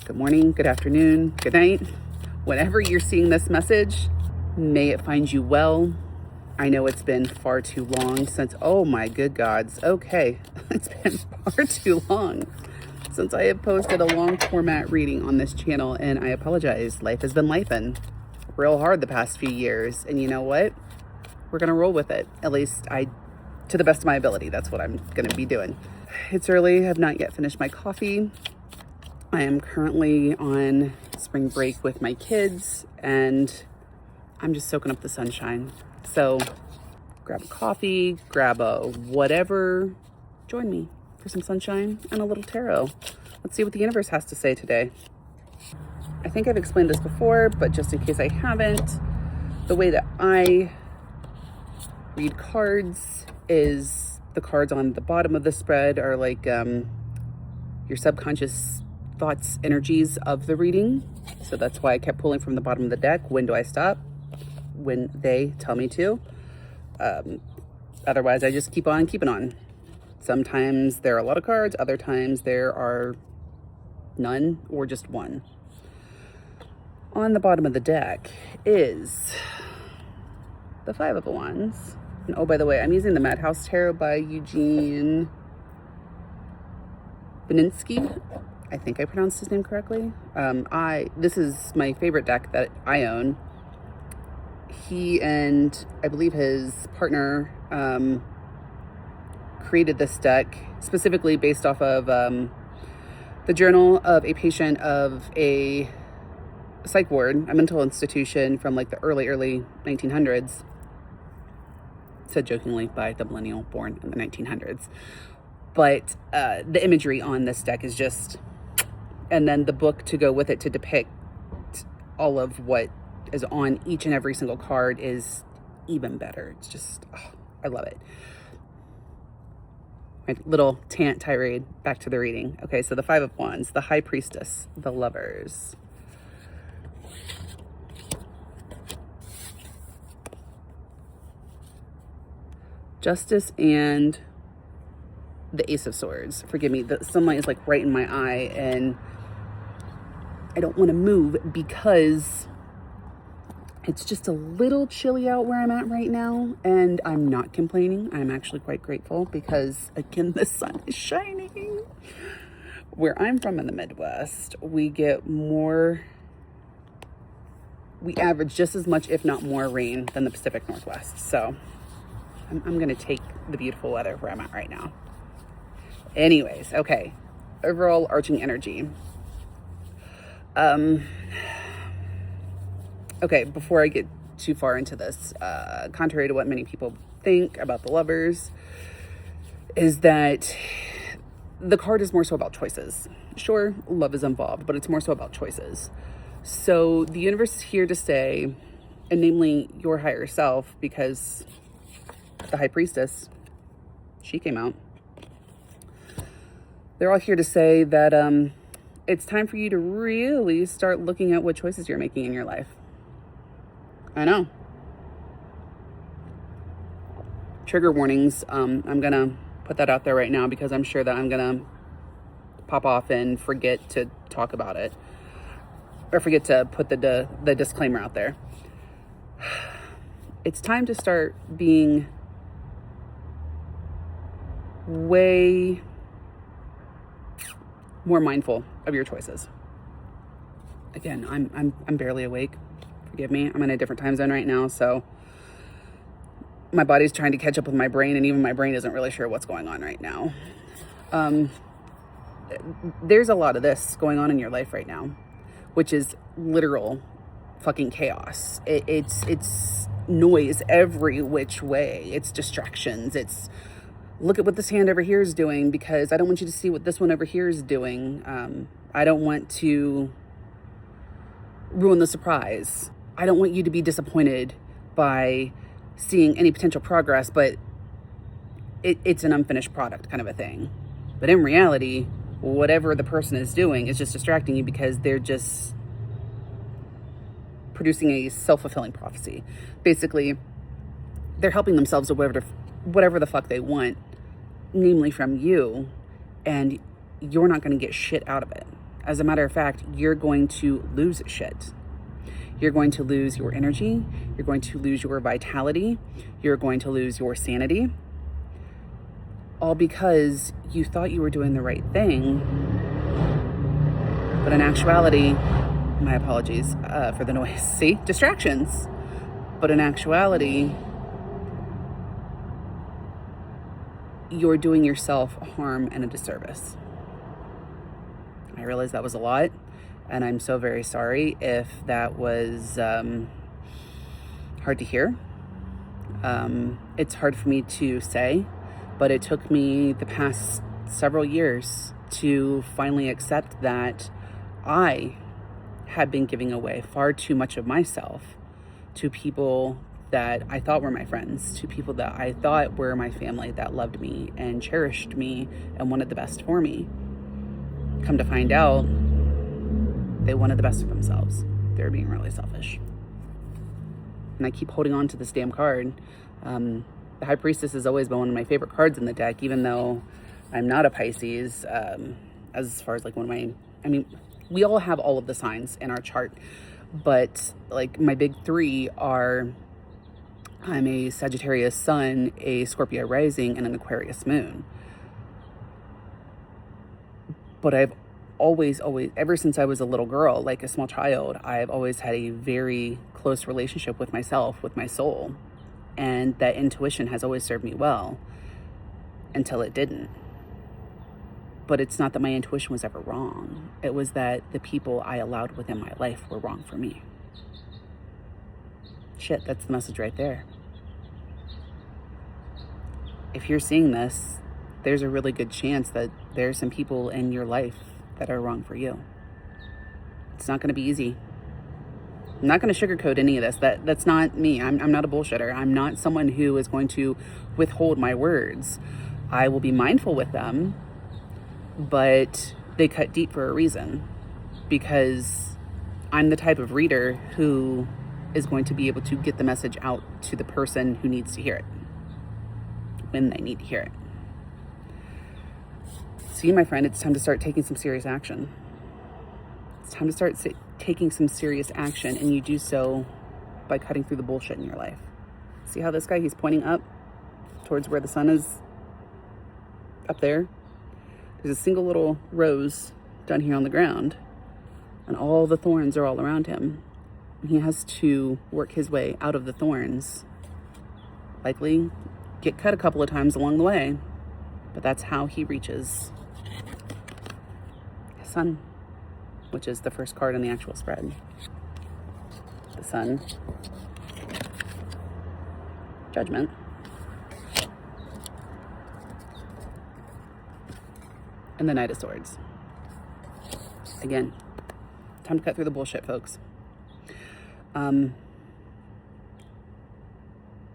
Good morning, good afternoon, good night. Whenever you're seeing this message, may it find you well. I know it's been far too long since, oh my good gods. Okay, it's been far too long since I have posted a long format reading on this channel, and I apologize. Life has been lifing real hard the past few years, and you know what? We're gonna roll with it. At least to the best of my ability, that's what I'm gonna be doing. It's early, I have not yet finished my coffee. I am currently on spring break with my kids, and I'm just soaking up the sunshine. So grab a coffee, grab a whatever, join me for some sunshine and a little tarot. Let's see what the universe has to say today. I think I've explained this before, but just in case I haven't, the way that I read cards is the cards on the bottom of the spread are like your subconscious thoughts, energies of the reading. So that's why I kept pulling from the bottom of the deck. When do I stop? When they tell me to. Otherwise, I just keep on keeping on. Sometimes there are a lot of cards. Other times there are none or just one. On the bottom of the deck is the Five of Wands. And oh, by the way, I'm using the Madhouse Tarot by Eugene Beninsky. I think I pronounced his name correctly. This is my favorite deck that I own. He and I believe his partner created this deck specifically based off of the journal of a patient of a psych ward, a mental institution from like the early 1900s. Said jokingly by the millennial born in the 1900s. But the imagery on this deck is just, and then the book to go with it to depict all of what is on each and every single card is even better. It's just, oh, I love it. My little tirade, back to the reading. Okay, so the Five of Wands, the High Priestess, the Lovers. Justice and the Ace of Swords. Forgive me, the sunlight is like right in my eye and I don't want to move because it's just a little chilly out where I'm at right now, and I'm not complaining. I'm actually quite grateful because, again, the sun is shining. Where I'm from in the Midwest, we average just as much, if not more, rain than the Pacific Northwest. So I'm going to take the beautiful weather where I'm at right now. Anyways, okay. Overall arching energy. Okay, before I get too far into this, contrary to what many people think about the Lovers, is that the card is more so about choices. Sure, love is involved, but it's more so about choices. So the universe is here to say, and namely your higher self, because the High Priestess, she came out. They're all here to say that it's time for you to really start looking at what choices you're making in your life. I know. Trigger warnings. I'm going to put that out there right now because I'm sure that I'm going to pop off and forget to talk about it. Or forget to put the disclaimer out there. It's time to start being way more mindful of your choices. Again, I'm barely awake. Forgive me. I'm in a different time zone right now, so my body's trying to catch up with my brain, and even my brain isn't really sure what's going on right now. There's a lot of this going on in your life right now, which is literal fucking chaos. It's noise every which way. It's distractions. It's look at what this hand over here is doing because I don't want you to see what this one over here is doing. I don't want to ruin the surprise. I don't want you to be disappointed by seeing any potential progress, but it's an unfinished product kind of a thing. But in reality, whatever the person is doing is just distracting you because they're just producing a self-fulfilling prophecy. Basically, they're helping themselves to whatever the fuck they want, namely from you, and you're not going to get shit out of it. As a matter of fact, you're going to lose shit. You're going to lose your energy. You're going to lose your vitality. You're going to lose your sanity. All because you thought you were doing the right thing. But in actuality, my apologies for the noise. See? Distractions. But in actuality, you're doing yourself harm and a disservice. I realize that was a lot, and I'm so very sorry if that was hard to hear. It's hard for me to say, but it took me the past several years to finally accept that I had been giving away far too much of myself to people that I thought were my friends, to people that I thought were my family, that loved me and cherished me and wanted the best for me. Come to find out, they wanted the best for themselves. They were being really selfish. And I keep holding on to this damn card. The High Priestess has always been one of my favorite cards in the deck, even though I'm not a Pisces, as far as like we all have all of the signs in our chart, but like my big three are, I'm a Sagittarius sun, a Scorpio rising, and an Aquarius moon. But I've always, ever since I was a little girl, like a small child, I've always had a very close relationship with myself, with my soul. And that intuition has always served me well until it didn't. But it's not that my intuition was ever wrong. It was that the people I allowed within my life were wrong for me. Shit, that's the message right there. If you're seeing this, there's a really good chance that there's some people in your life that are wrong for you. It's not going to be easy. I'm not going to sugarcoat any of this. That's not me. I'm not a bullshitter. I'm not someone who is going to withhold my words. I will be mindful with them, but they cut deep for a reason, because I'm the type of reader who is going to be able to get the message out to the person who needs to hear it when they need to hear it. See, my friend, it's time to start taking some serious action. It's time to start taking some serious action, and you do so by cutting through the bullshit in your life. See how this guy, he's pointing up towards where the sun is up there? There's a single little rose down here on the ground, and all the thorns are all around him. He has to work his way out of the thorns. Likely get cut a couple of times along the way, but that's how he reaches his sun, which is the first card in the actual spread. The Sun, Judgment, and the Knight of Swords. Again, time to cut through the bullshit, folks.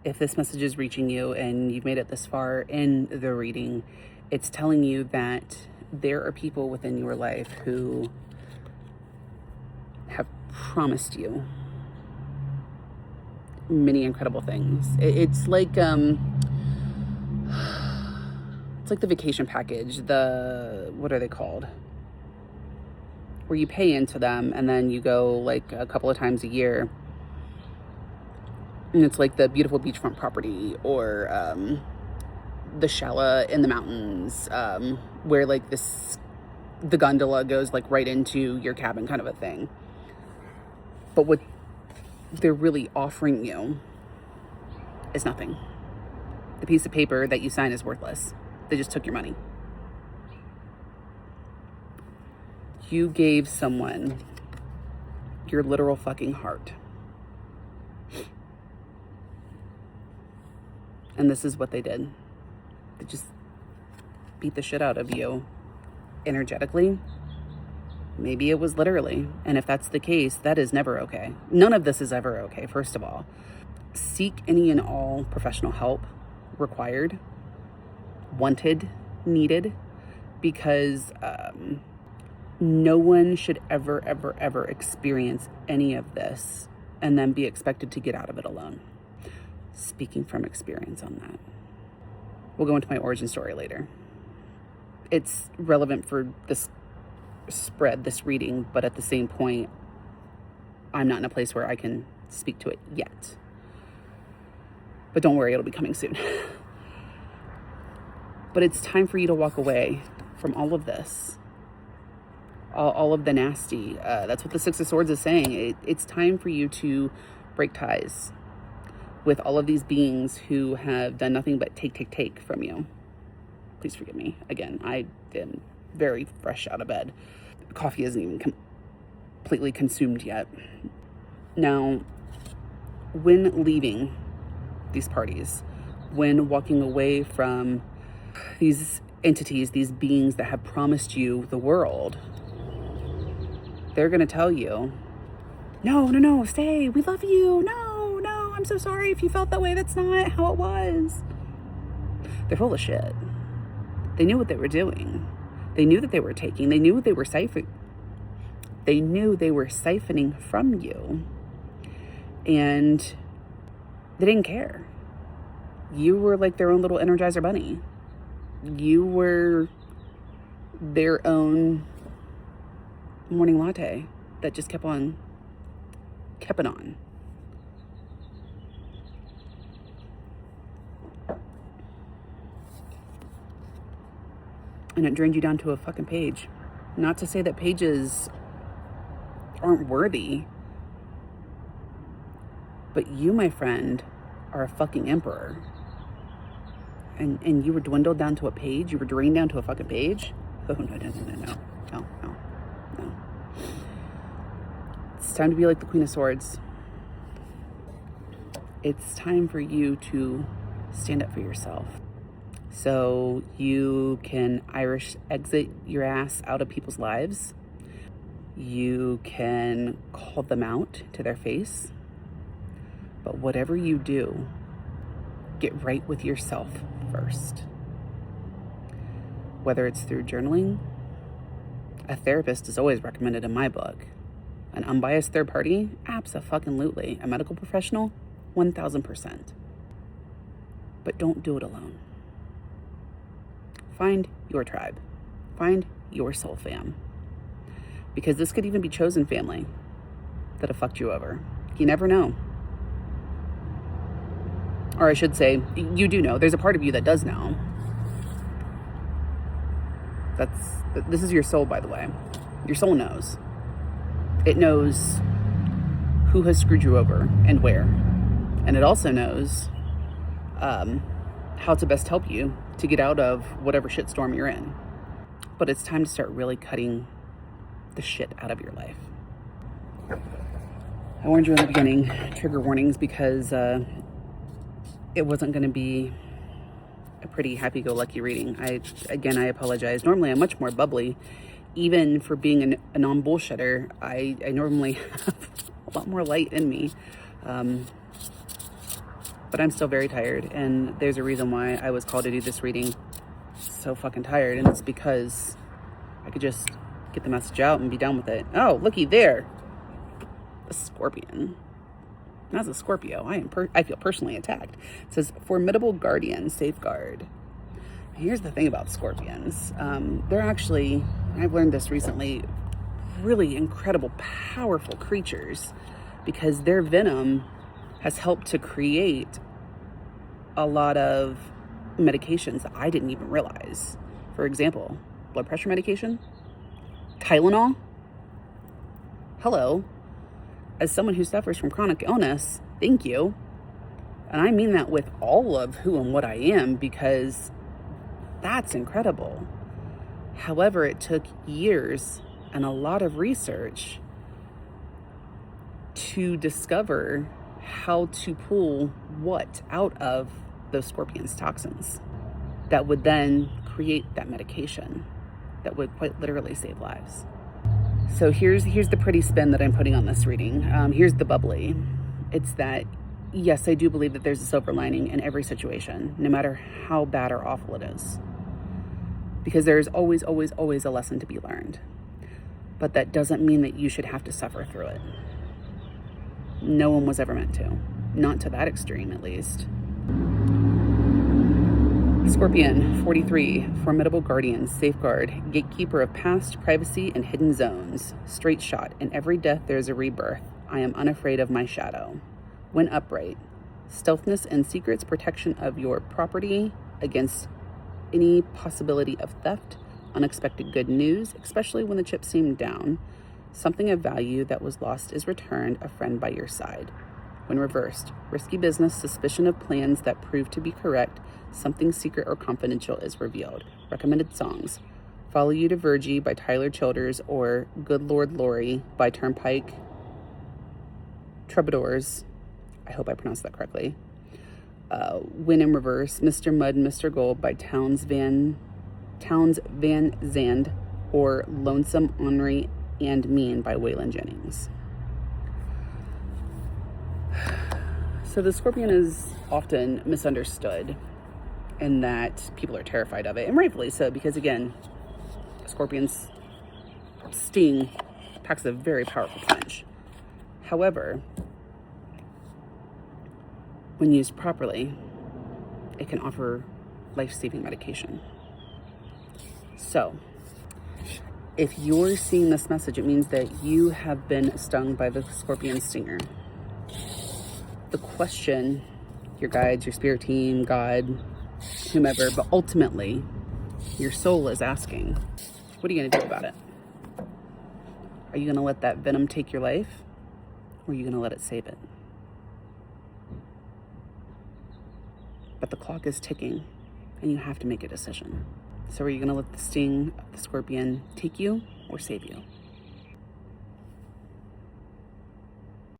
If this message is reaching you and you've made it this far in the reading, it's telling you that there are people within your life who have promised you many incredible things. It's like the vacation package, what are they called? Where you pay into them and then you go like a couple of times a year. And it's like the beautiful beachfront property, or the chalet in the mountains, where like the gondola goes like right into your cabin, kind of a thing. But what they're really offering you is nothing. The piece of paper that you sign is worthless. They just took your money. You gave someone your literal fucking heart. And this is what they did. They just beat the shit out of you energetically. Maybe it was literally. And if that's the case, that is never okay. None of this is ever okay, first of all. Seek any and all professional help required, wanted, needed, because no one should ever experience any of this and then be expected to get out of it alone. Speaking from experience on that. We'll go into my origin story later. It's relevant for this spread this reading, but at the same point, I'm not in a place where I can speak to it yet. But don't worry, it'll be coming soon. But it's time for you to walk away from all of this. All of the nasty. That's what the Six of Swords is saying. It's time for you to break ties with all of these beings who have done nothing but take from you. Please forgive me. Again, I am very fresh out of bed. Coffee isn't even completely consumed yet. Now, when leaving these parties, when walking away from these entities, these beings that have promised you the world, they're going to tell you, no, stay. We love you. No, I'm so sorry if you felt that way. That's not how it was. They're full of shit. They knew what they were doing. They knew that they were taking. They knew they were siphoning. They knew they were siphoning from you. And they didn't care. You were like their own little Energizer bunny. You were their own morning latte that just kept on. And it drained you down to a fucking page. Not to say that pages aren't worthy, but you, my friend, are a fucking emperor. And you were dwindled down to a page? You were drained down to a fucking page? Oh, no. It's time to be like the Queen of Swords. It's time for you to stand up for yourself. So you can Irish exit your ass out of people's lives. You can call them out to their face. But whatever you do, get right with yourself first. Whether it's through journaling, a therapist is always recommended in my book. An unbiased third party, abso-fucking-lutely. A medical professional, 1000%. But don't do it alone. Find your tribe. Find your soul fam. Because this could even be chosen family that have fucked you over. You never know. Or I should say, you do know. There's a part of you that does know. This is your soul, by the way. Your soul knows. It knows who has screwed you over and where. And it also knows how to best help you to get out of whatever shitstorm you're in. But it's time to start really cutting the shit out of your life. I warned you in the beginning, trigger warnings, because it wasn't going to be a pretty happy-go-lucky reading. I apologize. Normally, I'm much more bubbly. Even for being a non-bullshitter, I normally have a lot more light in me. But I'm still very tired, and there's a reason why I was called to do this reading. So fucking tired, and it's because I could just get the message out and be done with it. Oh, looky there. A scorpion. As a Scorpio, I feel personally attacked. It says, formidable guardian, safeguard. Here's the thing about scorpions. They're actually, I've learned this recently, really incredible, powerful creatures, because their venom has helped to create a lot of medications that I didn't even realize. For example, blood pressure medication, Tylenol. Hello. As someone who suffers from chronic illness, thank you. And I mean that with all of who and what I am, because that's incredible. However, it took years and a lot of research to discover how to pull what out of those scorpion's toxins that would then create that medication that would quite literally save lives. So here's the pretty spin that I'm putting on this reading. Here's the bubbly. It's that, yes, I do believe that there's a silver lining in every situation, no matter how bad or awful it is. Because there's always a lesson to be learned. But that doesn't mean that you should have to suffer through it. No one was ever meant to. Not to that extreme, at least. Scorpion, 43, formidable guardian, safeguard, gatekeeper of past, privacy, and hidden zones. Straight shot, in every death there is a rebirth. I am unafraid of my shadow. When upright, stealthness and secrets, protection of your property against any possibility of theft, unexpected good news, especially when the chips seem down. Something of value that was lost is returned, a friend by your side. When reversed, risky business, suspicion of plans that prove to be correct, something secret or confidential is revealed. Recommended songs: Follow You to Virgie by Tyler Childers or Good Lord Laurie by Turnpike Troubadours. I hope I pronounced that correctly. When in Reverse, Mr. Mud and Mr. Gold by Towns Van Zandt or Lonesome, Ornery, and Mean by Waylon Jennings. So the Scorpion is often misunderstood in that people are terrified of it, and rightfully so, because again, Scorpion's sting packs a very powerful punch. However, when used properly, it can offer life-saving medication. So, if you're seeing this message, it means that you have been stung by the Scorpion stinger. The question, your guides, your spirit team, God, whomever, but ultimately, your soul is asking, what are you going to do about it? Are you going to let that venom take your life? Or are you going to let it save it? But the clock is ticking, and you have to make a decision. So are you going to let the sting of the Scorpion take you or save you?